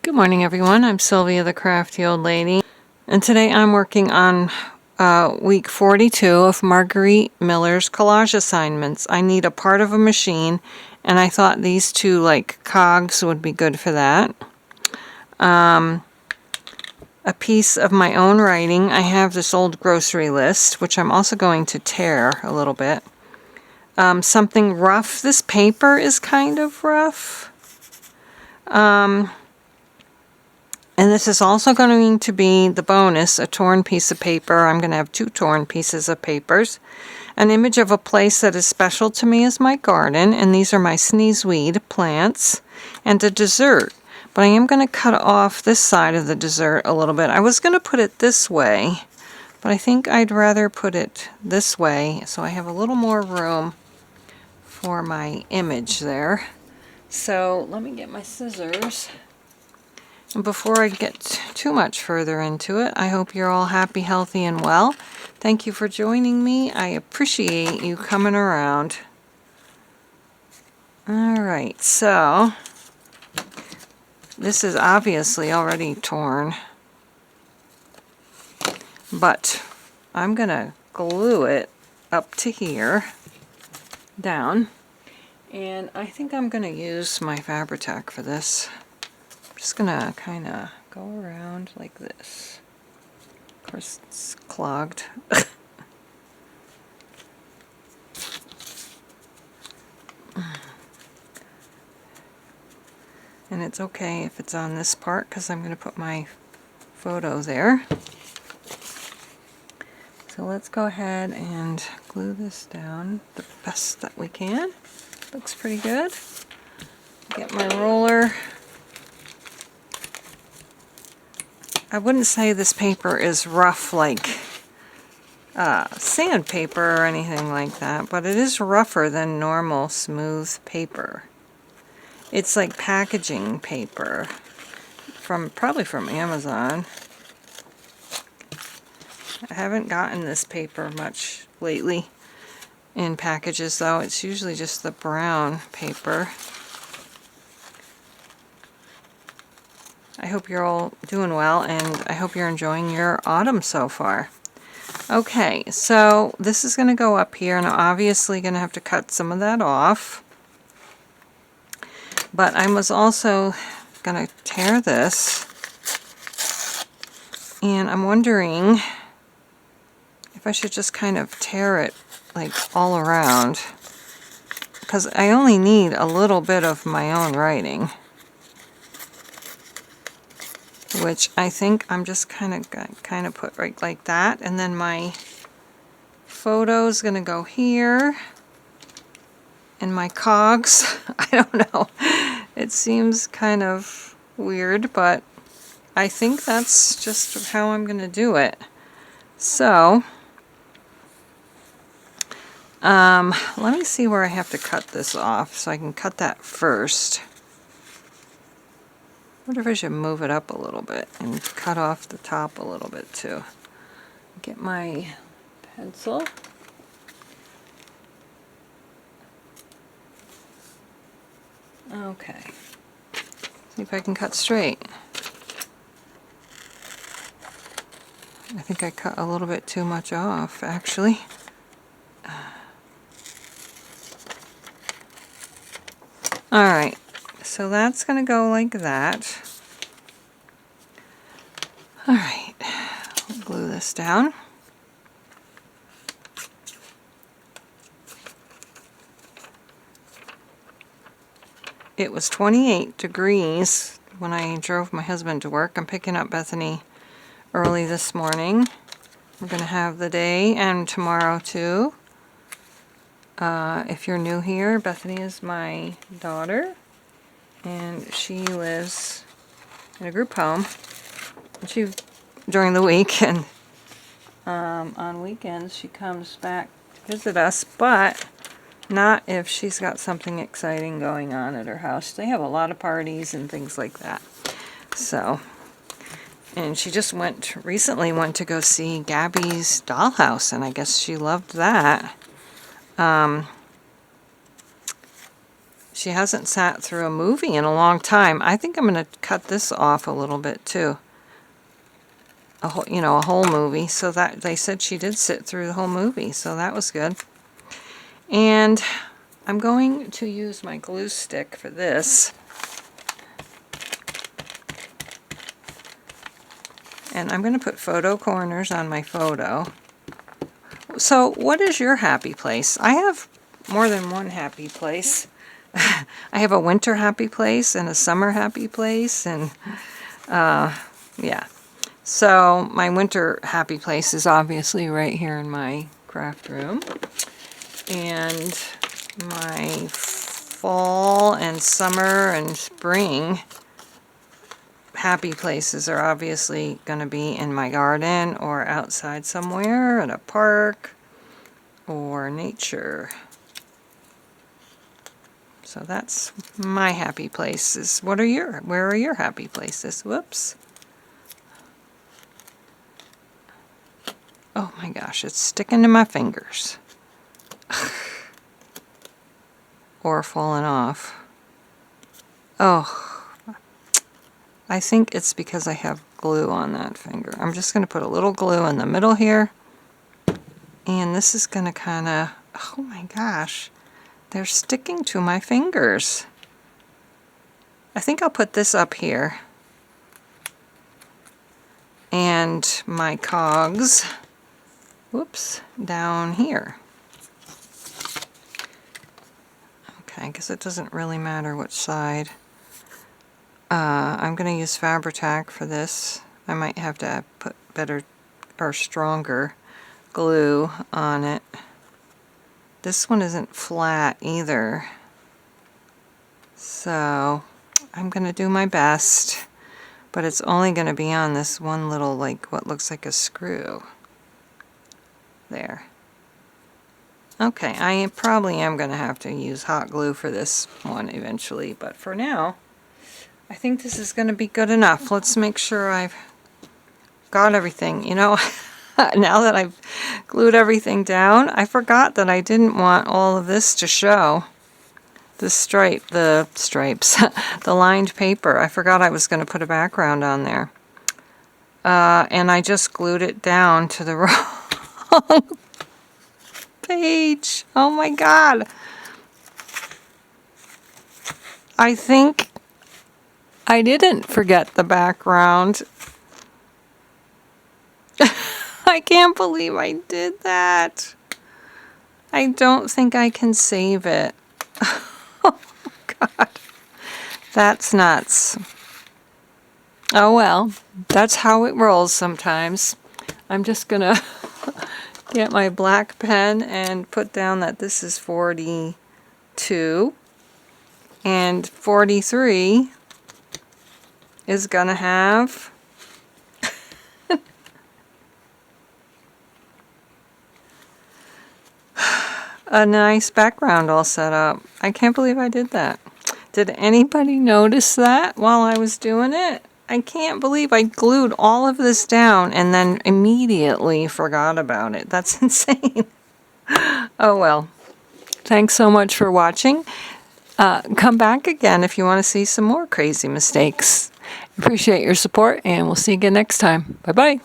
Good morning, everyone. I'm Sylvia, the crafty old lady, and today I'm working on week 42 of Margarete Miller's collage assignments. I need a part of a machine, and I thought these two cogs would be good for that. A piece of my own writing. I have this old grocery list, which I'm also going to tear a little bit. Something rough. This paper is kind of rough. And this is also going to be the bonus, a torn piece of paper. I'm going to have 2 torn pieces of papers. An image of a place that is special to me is my garden, and these are my sneezeweed plants, and a dessert. But I am going to cut off this side of the dessert a little bit. I was going to put it this way, but I think I'd rather put it this way so I have a little more room for my image there. So let me get my scissors. And before I get too much further into it, I hope you're all happy, healthy, and well. Thank you for joining me. I appreciate you coming around. Alright, so this is obviously already torn, but I'm going to glue it up to here, down, and I think I'm going to use my Fabri-Tac for this. Just gonna kind of go around like this. Of course, it's clogged. And it's okay if it's on this part because I'm going to put my photo there. So let's go ahead and glue this down the best that we can. Looks pretty good. Get my roller. I wouldn't say this paper is rough like sandpaper or anything like that, but it is rougher than normal smooth paper. It's like packaging paper, probably from Amazon. I haven't gotten this paper much lately in packages though. It's usually just the brown paper. I hope you're all doing well, and I hope you're enjoying your autumn so far. Okay, so this is going to go up here, and I'm obviously going to have to cut some of that off. But I was also going to tear this, and I'm wondering if I should just kind of tear it like all around, because I only need a little bit of my own writing, which I think I'm just kind of put right like that, and then my photo is going to go here, and my cogs, I don't know, it seems kind of weird, but I think that's just how I'm going to do it. So, let me see where I have to cut this off, so I can cut that first. I wonder if I should move it up a little bit and cut off the top a little bit too. Get my pencil. Okay. See if I can cut straight. I think I cut a little bit too much off, actually. Alright. So that's going to go like that. Alright, we'll glue this down. It was 28 degrees when I drove my husband to work. I'm picking up Bethany early this morning. We're going to have the day and tomorrow too. If you're new here, Bethany is my daughter, and she lives in a group home. She during the week, and on weekends she comes back to visit us, but not if she's got something exciting going on at her house. They have a lot of parties and things like that. So, and she just recently went to go see Gabby's dollhouse, and I guess she loved that. She hasn't sat through a movie in a long time. I think I'm going to cut this off a little bit too. A whole movie. So that they said she did sit through the whole movie, so that was good. And I'm going to use my glue stick for this. And I'm going to put photo corners on my photo. So what is your happy place? I have more than one happy place. I have a winter happy place and a summer happy place, and yeah. So my winter happy place is obviously right here in my craft room. And my fall and summer and spring happy places are obviously going to be in my garden or outside somewhere at a park or nature. So that's my happy places. Where are your happy places? Whoops. Oh my gosh, it's sticking to my fingers. Or falling off. Oh, I think it's because I have glue on that finger. I'm just going to put a little glue in the middle here. And this is going to kind of, oh my gosh, they're sticking to my fingers. I think I'll put this up here. And my cogs, whoops, down here. Okay, I guess it doesn't really matter which side. I'm going to use Fabri-Tac for this. I might have to put better or stronger glue on it. This one isn't flat either. So I'm going to do my best, but it's only going to be on this one little, like what looks like a screw. There. Okay, I probably am going to have to use hot glue for this one eventually, but for now, I think this is going to be good enough. Let's make sure I've got everything. You know, now that I've glued everything down, I forgot that I didn't want all of this to show. The stripes, the lined paper. I forgot I was going to put a background on there. And I just glued it down to the wrong page. Oh my God. I think I didn't forget the background. I can't believe I did that. I don't think I can save it. Oh God. That's nuts. Oh well, that's how it rolls sometimes. I'm just gonna get my black pen and put down that this is 42 and 43 is gonna have a nice background all set up. I can't believe I did that. Did anybody notice that while I was doing it? I can't believe I glued all of this down and then immediately forgot about it. That's insane. Oh well. Thanks so much for watching. Come back again if you want to see some more crazy mistakes. Appreciate your support, and we'll see you again next time. Bye-bye.